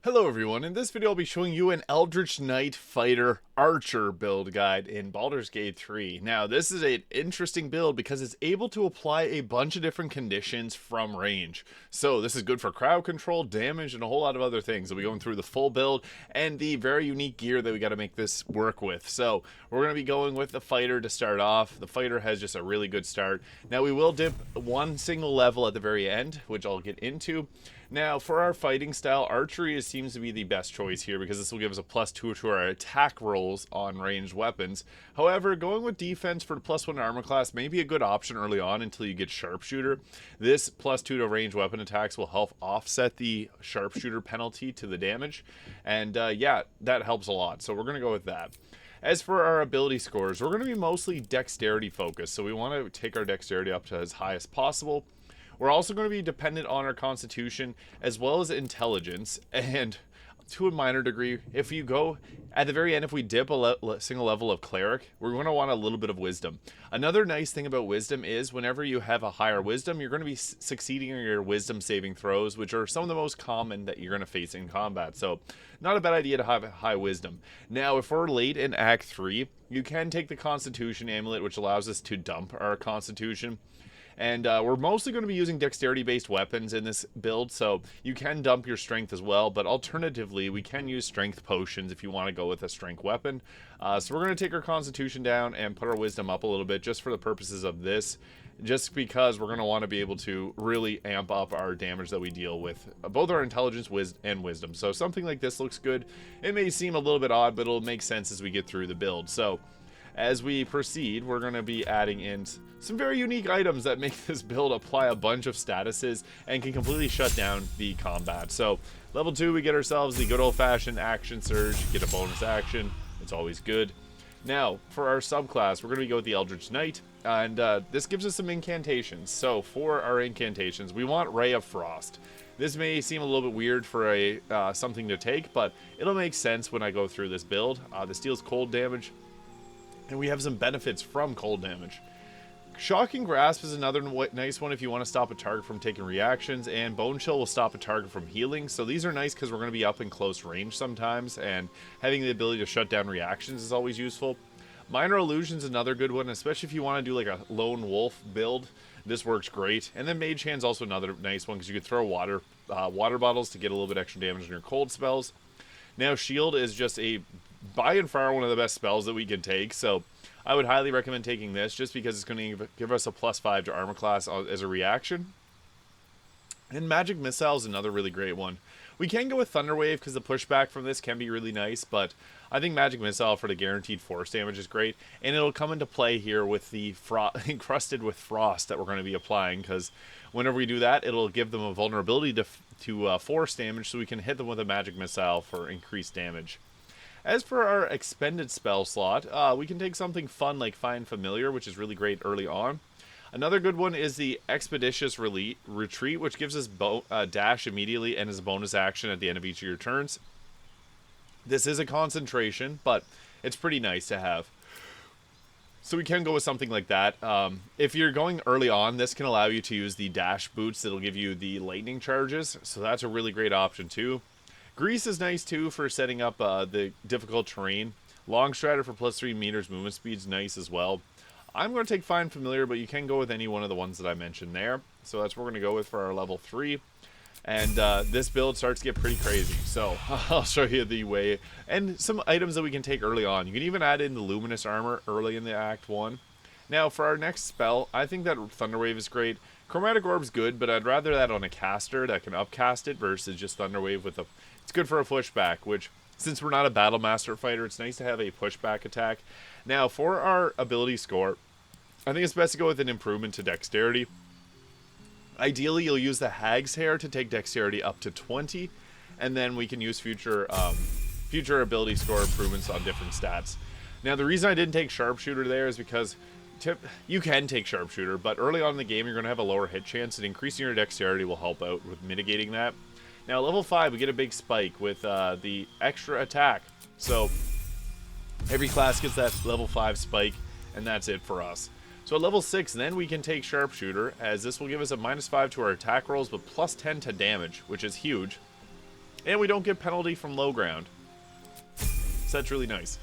Hello everyone, in this video I'll be showing you an Eldritch Knight Fighter Archer build guide in Baldur's Gate 3. Now this is an interesting build because it's able to apply a bunch of different conditions from range. So this is good for crowd control, damage, and a whole lot of other things. We'll be going through the full build and the very unique gear that we got to make this work with. So we're going to be going with the Fighter to start off. The Fighter has just a really good start. Now we will dip one single level at the very end, which I'll get into. Now, for our fighting style, archery seems to be the best choice here because this will give us a +2 to our attack rolls on ranged weapons. However, going with defense for the +1 armor class may be a good option early on until you get sharpshooter. This +2 to ranged weapon attacks will help offset the sharpshooter penalty to the damage. And yeah, that helps a lot. So we're going to go with that. As for our ability scores, we're going to be mostly dexterity focused. So we want to take our dexterity up to as high as possible. We're also going to be dependent on our constitution as well as intelligence, and to a minor degree, if you go at the very end, if we dip a single level of cleric, we're going to want a little bit of wisdom. Another nice thing about wisdom is whenever you have a higher wisdom, you're going to be succeeding in your wisdom saving throws, which are some of the most common that you're going to face in combat. So not a bad idea to have a high wisdom. Now, if we're late in Act 3, you can take the Constitution Amulet, which allows us to dump our Constitution. And we're mostly going to be using dexterity-based weapons in this build, so you can dump your strength as well, but alternatively, we can use strength potions if you want to go with a strength weapon. So we're going to take our constitution down and put our wisdom up a little bit just for the purposes of this, just because we're going to want to be able to really amp up our damage that we deal with, both our intelligence and wisdom. So something like this looks good. It may seem a little bit odd, but it'll make sense as we get through the build. So as we proceed, we're going to be adding in some very unique items that make this build apply a bunch of statuses and can completely shut down the combat. So level 2, we get ourselves the good old-fashioned action surge, get a bonus action. It's always good. Now, for our subclass, we're going to go with the Eldritch Knight, and this gives us some incantations. So for our incantations, we want Ray of Frost. This may seem a little bit weird for a something to take, but it'll make sense when I go through this build. This deals cold damage, and we have some benefits from cold damage. Shocking Grasp is another nice one if you want to stop a target from taking reactions, and Bone Chill will stop a target from healing. So these are nice because we're going to be up in close range sometimes, and having the ability to shut down reactions is always useful. Minor Illusion is another good one, especially if you want to do like a lone wolf build. This works great. And then Mage Hand's also another nice one because you could throw water bottles to get a little bit extra damage in your cold spells. Now Shield is just by far one of the best spells that we can take, so I would highly recommend taking this just because it's going to give us a +5 to armor class as a reaction. And Magic Missile is another really great one. We can go with Thunder Wave because the pushback from this can be really nice, but I think Magic Missile for the guaranteed force damage is great, and it'll come into play here with the encrusted with frost that we're going to be applying, because whenever we do that, it'll give them a vulnerability to force damage, so we can hit them with a Magic Missile for increased damage. As for our expended spell slot, we can take something fun like Find Familiar, which is really great early on. Another good one is the Expeditious Retreat, which gives us dash immediately and is a bonus action at the end of each of your turns. This is a concentration, but it's pretty nice to have. So we can go with something like that. If you're going early on, this can allow you to use the dash boots that'll give you the lightning charges, so that's a really great option too. Grease is nice too for setting up the difficult terrain. Long Strider for +3 meters movement speed is nice as well. I'm going to take Find Familiar, but you can go with any one of the ones that I mentioned there. So that's what we're going to go with for our level 3. And this build starts to get pretty crazy. So I'll show you the way. And some items that we can take early on. You can even add in the Luminous Armor early in the Act 1. Now for our next spell, I think that Thunder Wave is great. Chromatic Orb's good, but I'd rather that on a caster that can upcast it versus just Thunder Wave with a... It's good for a pushback, which, since we're not a Battle Master fighter, it's nice to have a pushback attack. Now, for our ability score, I think it's best to go with an improvement to Dexterity. Ideally, you'll use the Hag's Hair to take Dexterity up to 20, and then we can use future ability score improvements on different stats. Now, the reason I didn't take Sharpshooter there is because you can take Sharpshooter, but early on in the game, you're going to have a lower hit chance, and increasing your Dexterity will help out with mitigating that. Now, level 5, we get a big spike with the extra attack. So, every class gets that level 5 spike, and that's it for us. So at level 6, then we can take Sharpshooter, as this will give us a -5 to our attack rolls, but +10 to damage, which is huge. And we don't get penalty from low ground. So that's really nice.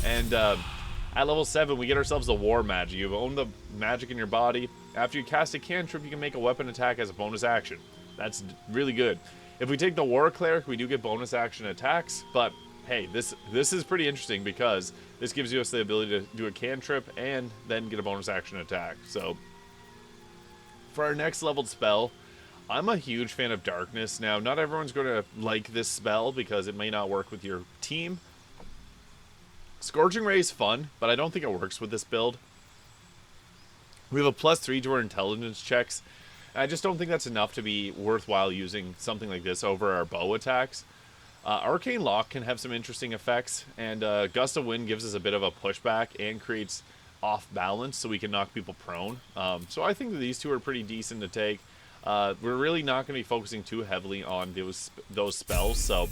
And at level 7, we get ourselves a war magic. You own the magic in your body. After you cast a cantrip, you can make a weapon attack as a bonus action. That's really good. If we take the war cleric, we do get bonus action attacks. But hey, this is pretty interesting because this gives us the ability to do a cantrip and then get a bonus action attack. So for our next leveled spell, I'm a huge fan of darkness. Now, not everyone's going to like this spell because it may not work with your team. Scorching Ray is fun, but I don't think it works with this build. We have a +3 to our intelligence checks. And I just don't think that's enough to be worthwhile using something like this over our bow attacks. Arcane Lock can have some interesting effects, and Gust of Wind gives us a bit of a pushback and creates off balance so we can knock people prone. So I think that these two are pretty decent to take. We're really not going to be focusing too heavily on those spells, so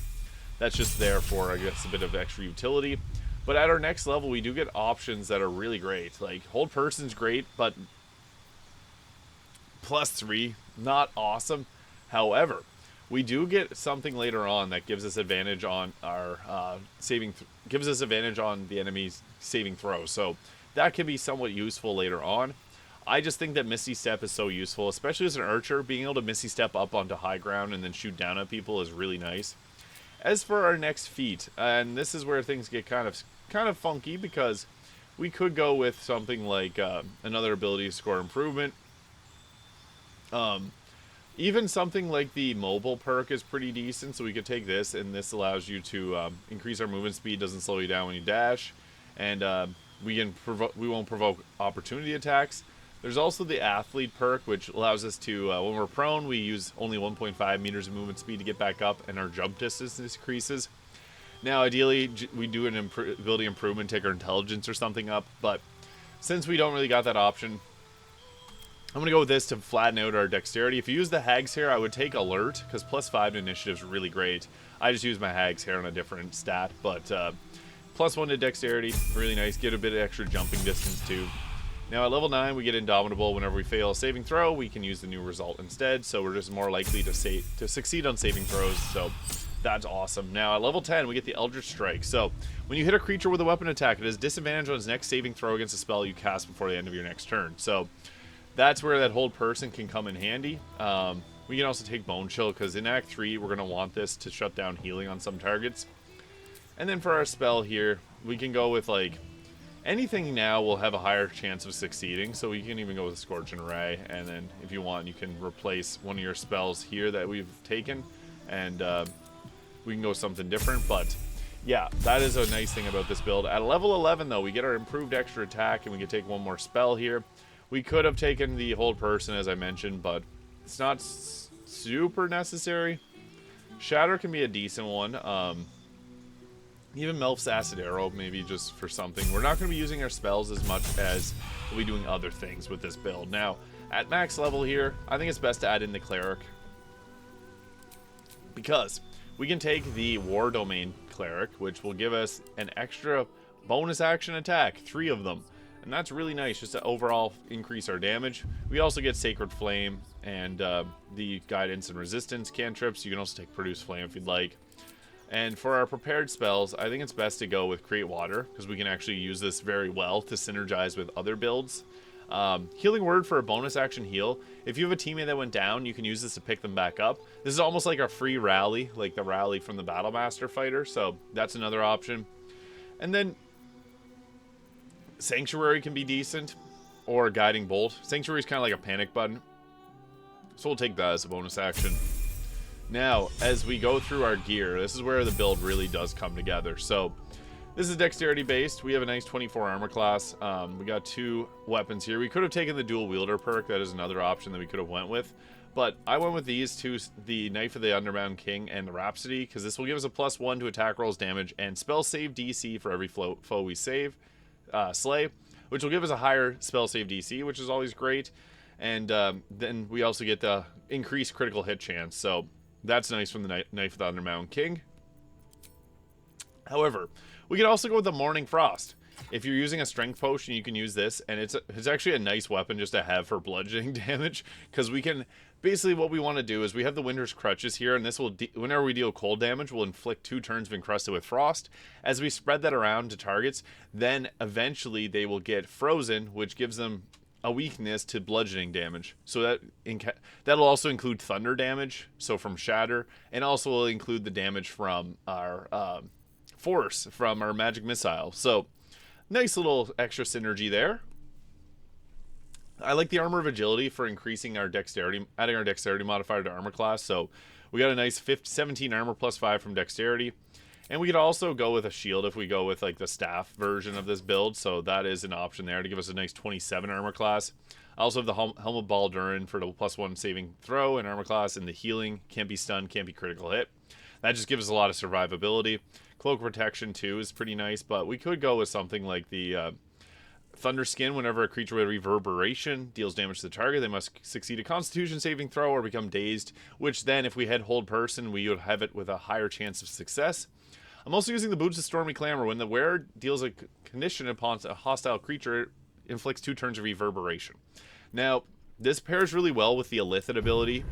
that's just there for, I guess, a bit of extra utility. But at our next level, we do get options that are really great. Like, Hold Person's great, but +3, not awesome. However, we do get something later on that gives us advantage on our gives us advantage on the enemy's saving throw. So that can be somewhat useful later on. I just think that Misty Step is so useful, especially as an archer. Being able to Misty Step up onto high ground and then shoot down at people is really nice. As for our next feat, and this is where things get kind of funky, because we could go with something like another ability to score improvement. Even something like the mobile perk is pretty decent, so we could take this, and this allows you to increase our movement speed, doesn't slow you down when you dash, and we won't provoke opportunity attacks. There's also the athlete perk, which allows us to, when we're prone, we use only 1.5 meters of movement speed to get back up, and our jump distance increases. Now, ideally, we do an ability improvement, take our intelligence or something up, but since we don't really got that option, I'm going to go with this to flatten out our dexterity. If you use the Hag's Hair, I would take Alert, because +5 to initiative is really great. I just use my Hag's Hair on a different stat, but +1 to dexterity, really nice. Get a bit of extra jumping distance, too. Now, at level 9, we get Indomitable. Whenever we fail a saving throw, we can use the new result instead, so we're just more likely to succeed on saving throws, so that's awesome. Now, at level 10, we get the Eldritch Strike. So, when you hit a creature with a weapon attack, it has disadvantage on its next saving throw against a spell you cast before the end of your next turn. So, that's where that Hold Person can come in handy. We can also take Bone Chill, because in Act 3, we're going to want this to shut down healing on some targets. And then for our spell here, we can go with, like, anything now will have a higher chance of succeeding, so we can even go with Scorching Ray, and then if you want, you can replace one of your spells here that we've taken, and we can go something different. But yeah, that is a nice thing about this build. At level 11, though, we get our improved extra attack, and we can take one more spell here. We could have taken the Hold Person, as I mentioned, but it's not super necessary. Shatter can be a decent one. Even Melf's Acid Arrow, maybe just for something. We're not going to be using our spells as much as we'll be doing other things with this build. Now, at max level here, I think it's best to add in the Cleric, because we can take the War Domain Cleric, which will give us an extra bonus action attack, 3 of them. And that's really nice, just to overall increase our damage. We also get Sacred Flame and the Guidance and Resistance cantrips. You can also take Produce Flame if you'd like. And for our prepared spells, I think it's best to go with Create Water, because we can actually use this very well to synergize with other builds. Healing Word for a bonus action heal. If you have a teammate that went down, you can use this to pick them back up. This is almost like a free rally, like the rally from the Battlemaster fighter, so that's another option. And then Sanctuary can be decent, or Guiding Bolt. Sanctuary is kind of like a panic button, so we'll take that as a bonus action. Now, as we go through our gear, this is where the build really does come together. So, this is dexterity based. We have a nice 24 armor class. We got 2 weapons here. We could have taken the dual wielder perk. That is another option that we could have went with. But I went with these 2, the Knife of the Underbound King and the Rhapsody, because this will give us a +1 to attack rolls, damage, and spell save DC for every foe we slay, which will give us a higher spell save DC, which is always great. And then we also get the increased critical hit chance. So that's nice from the Knife of the Underbound King. However, we can also go with the Morning Frost. If you're using a strength potion, you can use this, and it's actually a nice weapon just to have for bludgeoning damage, because we can basically what we want to do is we have the Winter's Crutches here, and this will, whenever we deal cold damage, will inflict 2 turns of Encrusted with Frost. As we spread that around to targets, then eventually they will get frozen, which gives them a weakness to bludgeoning damage. So that'll also include thunder damage, so from Shatter, and also will include the damage from our force, from our magic missile. So nice little extra synergy there. I like the Armor of Agility for increasing our dexterity, adding our dexterity modifier to armor class. So we got a nice 17 armor plus 5 from dexterity. And we could also go with a shield if we go with like the staff version of this build. So that is an option there to give us a nice 27 armor class. I also have the Helm of Baldur for the +1 saving throw and armor class, and the healing. Can't be stunned, can't be critical hit. That just gives us a lot of survivability. Cloak Protection too is pretty nice, but we could go with something like the Thunder Skin. Whenever a creature with Reverberation deals damage to the target, they must succeed a Constitution saving throw or become dazed, which then if we had Hold Person, we would have it with a higher chance of success. I'm also using the Boots of Stormy Clamor. When the wearer deals a condition upon a hostile creature, it inflicts 2 turns of Reverberation. Now, this pairs really well with the Illithid ability,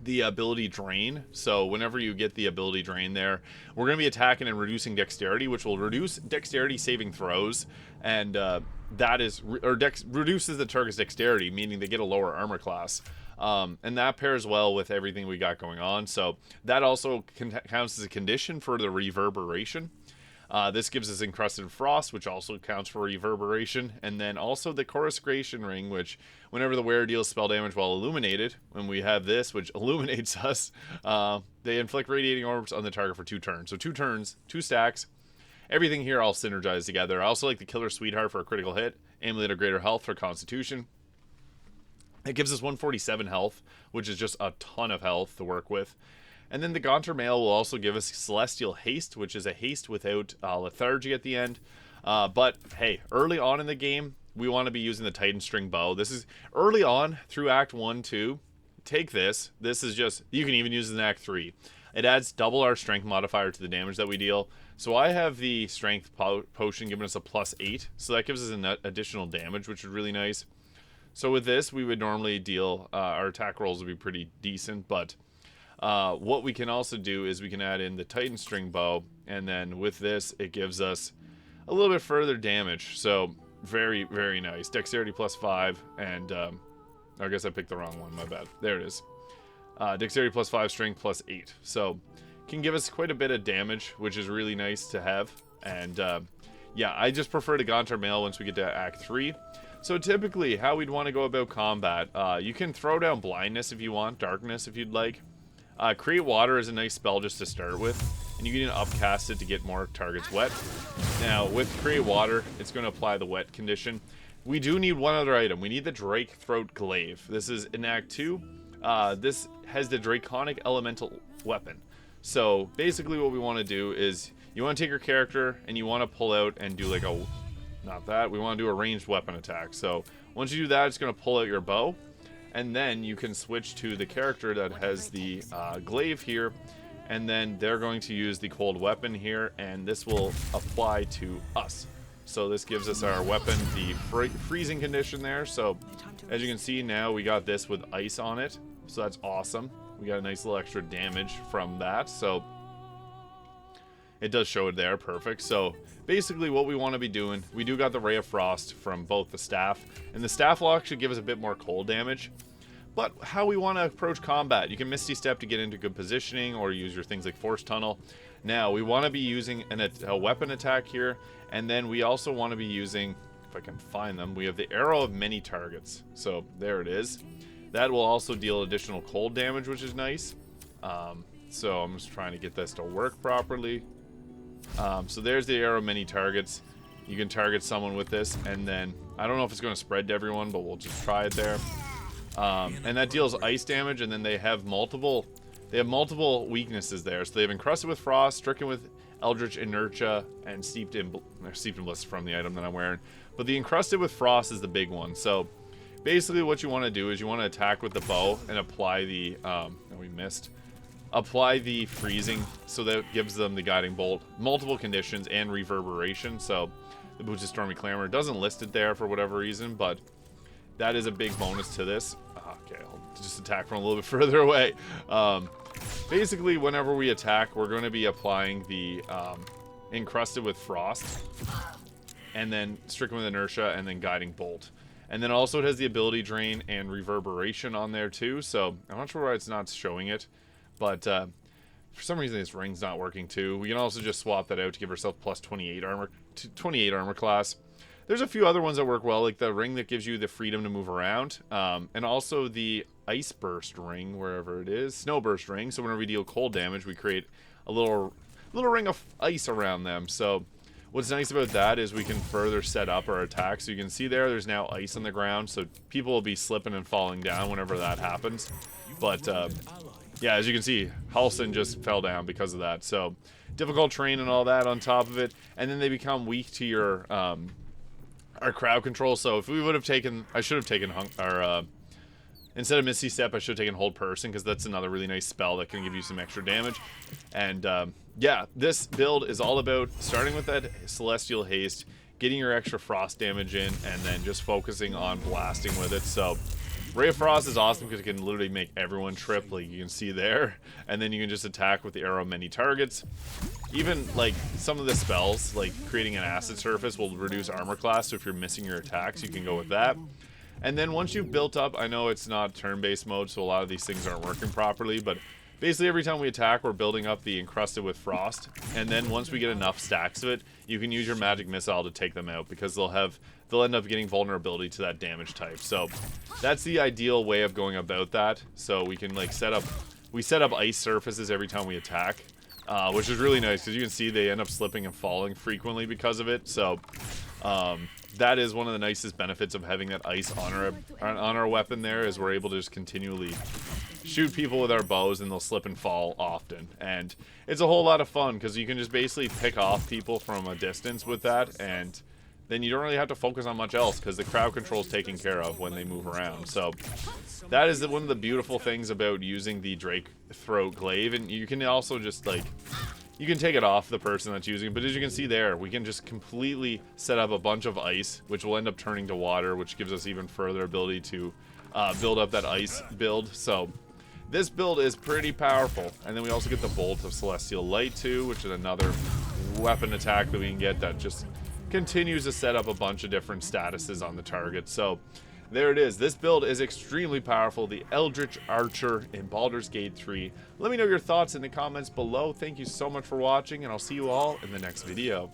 the ability Drain. So whenever you get the ability Drain there, we're going to be attacking and reducing dexterity, which will reduce dexterity saving throws, and that is, reduces the target's dexterity, meaning they get a lower armor class. And that pairs well with everything we got going on. So that also counts as a condition for the Reverberation. This gives us Encrusted Frost, which also counts for Reverberation. And then also the Coruscation Ring, which whenever the wearer deals spell damage while illuminated, when we have this, which illuminates us, they inflict radiating orbs on the target for 2 turns. So 2 turns, 2 stacks. Everything here all synergized together. I also like the Killer Sweetheart for a critical hit. Amulet of Greater Health for Constitution. It gives us 147 health, which is just a ton of health to work with. And then the Gaunter Mail will also give us Celestial Haste, which is a haste without lethargy at the end. But hey, early on in the game, we want to be using the Titan String Bow. This is early on through Act 1, 2. Take this. This is just, you can even use it in Act 3. It adds double our strength modifier to the damage that we deal. So I have the strength potion giving us a +8. So that gives us an additional damage, which is really nice. So with this, we would normally deal, our attack rolls would be pretty decent, but what we can also do is we can add in the Titan String Bow, and then with this, it gives us a little bit further damage. So very, very nice. Dexterity +5, and I guess I picked the wrong one, my bad. There it is. Dexterity +5, strength +8. So can give us quite a bit of damage, which is really nice to have. And yeah, I just prefer the Gaunter Mail once we get to Act 3. So typically, how we'd want to go about combat, you can throw down Blindness if you want, Darkness if you'd like. Create Water is a nice spell just to start with, and you can upcast it to get more targets wet. Now, with Create Water, it's going to apply the wet condition. We do need one other item. We need the Drake Throat Glaive. This is in Act 2. This has the Draconic Elemental Weapon. So basically what we want to do is, you want to take your character, and you want to pull out and do like a... Not that. We want to do a ranged weapon attack. So once you do that, it's going to pull out your bow. And then you can switch to the character that has the glaive here. And then they're going to use the cold weapon here. And this will apply to us. So this gives us our weapon the freezing condition there. So as you can see now, we got this with ice on it. So that's awesome. We got a nice little extra damage from that. So it does show it there. Perfect. So basically what we want to be doing, we do got the Ray of Frost from both the staff, and the staff will actually give us a bit more cold damage. But how we want to approach combat, you can Misty Step to get into good positioning, or use your things like Force Tunnel. Now we want to be using a weapon attack here, and then we also want to be using, if I can find them, we have the Arrow of Many Targets. So there it is. That will also deal additional cold damage, which is nice. So I'm just trying to get this to work properly. So there's the Arrow of Many Targets. You can target someone with this, and then I don't know if it's going to spread to everyone, but we'll just try it there. And that deals ice damage, and then they have multiple weaknesses there. So they have Encrusted with Frost, Stricken with Eldritch Inertia, and Steeped in Bliss from the item that I'm wearing. But the Encrusted with Frost is the big one. So basically what you want to do is you want to attack with the bow and apply the we missed. Apply the freezing, so that gives them the Guiding Bolt, multiple conditions, and Reverberation. So the Boots of Stormy Clamor doesn't list it there for whatever reason, but that is a big bonus to this. Okay, I'll just attack from a little bit further away. Basically, whenever we attack, we're going to be applying the Encrusted with Frost, and then Stricken with Inertia, and then Guiding Bolt. And then also it has the Ability Drain and Reverberation on there too, so I'm not sure why it's not showing it. But for some reason this ring's not working too. We can also just swap that out to give ourselves plus 28 armor class. There's a few other ones that work well, like the ring that gives you the freedom to move around, and also the Ice Burst ring, wherever it is, Snow Burst ring. So whenever we deal cold damage, we create a little ring of ice around them. So what's nice about that is we can further set up our attack. So you can see there's now ice on the ground, so people will be slipping and falling down whenever that happens. But yeah, as you can see, Halsin just fell down because of that. So difficult terrain and all that on top of it, and then they become weak to your our crowd control. So if we would have taken, I should have taken our instead of Misty Step, I should have taken Hold Person, because that's another really nice spell that can give you some extra damage. And yeah, this build is all about starting with that Celestial Haste, getting your extra frost damage in, and then just focusing on blasting with it. So Ray of Frost is awesome because it can literally make everyone trip, like you can see there. And then you can just attack with the arrow many targets. Even like some of the spells, like creating an acid surface, will reduce armor class, so if you're missing your attacks, you can go with that. And then once you've built up, I know it's not turn-based mode, so a lot of these things aren't working properly, but basically every time we attack, we're building up the Encrusted with Frost, and then once we get enough stacks of it, you can use your Magic Missile to take them out, because they'll end up getting vulnerability to that damage type. So that's the ideal way of going about that. So we can like set up ice surfaces every time we attack, which is really nice, because you can see they end up slipping and falling frequently because of it. So that is one of the nicest benefits of having that ice on our weapon there, is we're able to just continually shoot people with our bows, and they'll slip and fall often. And it's a whole lot of fun, because you can just basically pick off people from a distance with that, and then you don't really have to focus on much else, because the crowd control is taken care of when they move around. So that is one of the beautiful things about using the Drake Throat Glaive. And you can also just like, you can take it off the person that's using it, but as you can see there, we can just completely set up a bunch of ice, which will end up turning to water, which gives us even further ability to build up that ice build. So this build is pretty powerful. And then we also get the Bolt of Celestial Light too, which is another weapon attack that we can get that just continues to set up a bunch of different statuses on the target. So there it is. This build is extremely powerful, the Eldritch Archer in Baldur's Gate 3. Let me know your thoughts in the comments below. Thank you so much for watching, and I'll see you all in the next video.